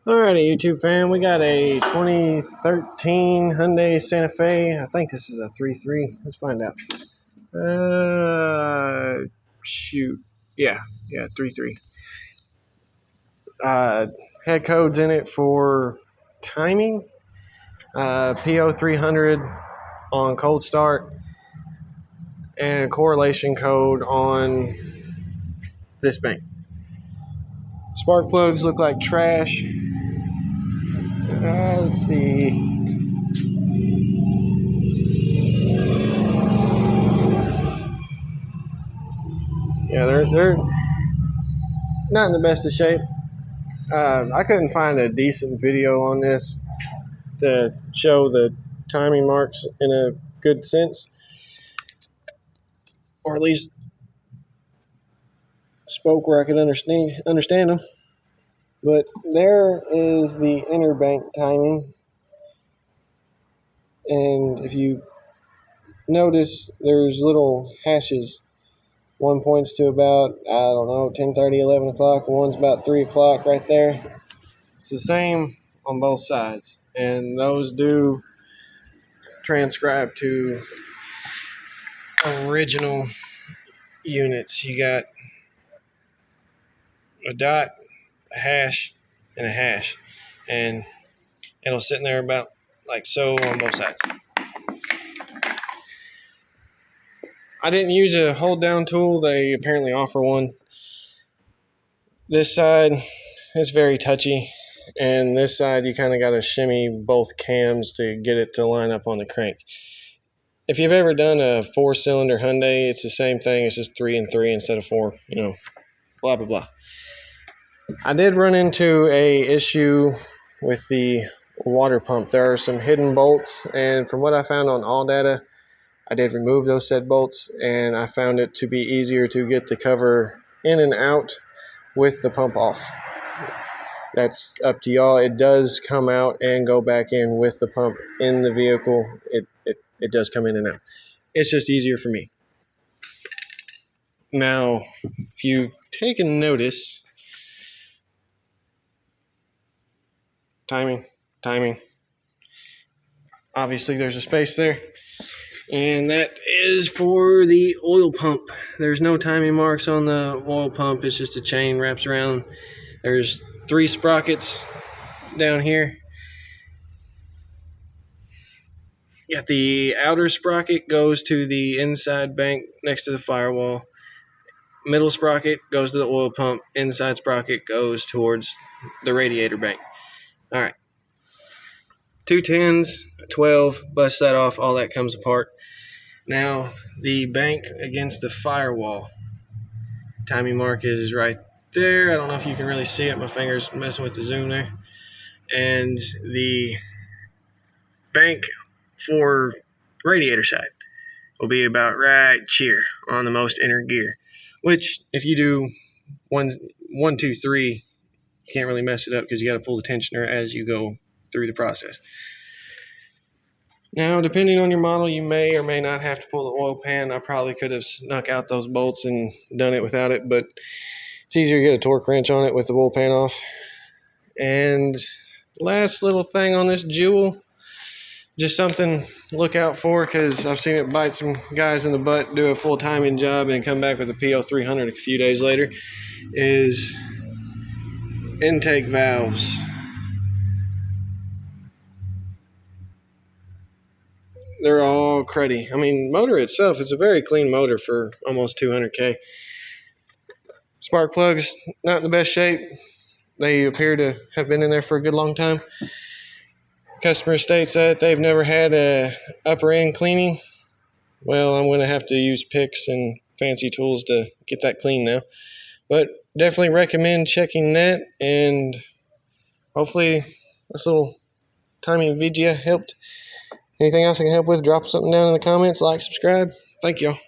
Alrighty, YouTube fam, we got a 2013 Hyundai Santa Fe. I think this is a 3.3. Let's find out. Shoot. Yeah, 3.3. Had codes in it for timing, PO 300 on cold start, and correlation code on this bank. Spark plugs look like trash. Let's see. Yeah, they're not in the best of shape. I couldn't find a decent video on this to show the timing marks in a good sense, or at least spoke where I could understand them. But there is the inner bank timing, and if you notice, there's little hashes. One points to about, 10:30, 11 o'clock. One's about 3 o'clock right there. It's the same on both sides, and those do transcribe to original units. You got a dot, a hash, and a hash, and it'll sit in there about like so on both sides. I didn't use a hold down tool. They apparently offer one. This side is very touchy, and this side you kind of got to shimmy both cams to get it to line up on the crank. If you've ever done a 4-cylinder Hyundai, it's the same thing. It's just 3 and 3 instead of 4, blah, blah, blah. I did run into a issue with the water pump. There are some hidden bolts, and from what I found on AllData, I did remove those said bolts, and I found it to be easier to get the cover in and out with the pump off. That's up to y'all. It does come out and go back in with the pump in the vehicle. It does come in and out. It's just easier for me. Now, if you take a notice, timing. Obviously, there's a space there, and that is for the oil pump. There's no timing marks on the oil pump. It's just a chain wraps around. There's 3 sprockets down here. Got the outer sprocket goes to the inside bank next to the firewall. Middle sprocket goes to the oil pump. Inside sprocket goes towards the radiator bank. All right. 2 10s, 12, bust that off, all that comes apart. Now, the bank against the firewall. Timing mark is right there. I don't know if you can really see it. My finger's messing with the zoom there. And the bank for radiator side will be about right here on the most inner gear, which if you do 1, 2, 3, you can't really mess it up because you got to pull the tensioner as you go through the process. Now, depending on your model, you may or may not have to pull the oil pan. I probably could have snuck out those bolts and done it without it, but it's easier to get a torque wrench on it with the oil pan off. And last little thing on this Jewel, just something to look out for, because I've seen it bite some guys in the butt, do a full timing job, and come back with a PO 300 a few days later, is intake valves. They're all cruddy. I mean, motor itself is a very clean motor for almost 200K. Spark plugs, not in the best shape. They appear to have been in there for a good long time. Customer states that they've never had a upper end cleaning. Well, I'm going to have to use picks and fancy tools to get that clean now. But definitely recommend checking that, and hopefully this little timing video helped. Anything else I can help with, drop something down in the comments, like, subscribe. Thank y'all.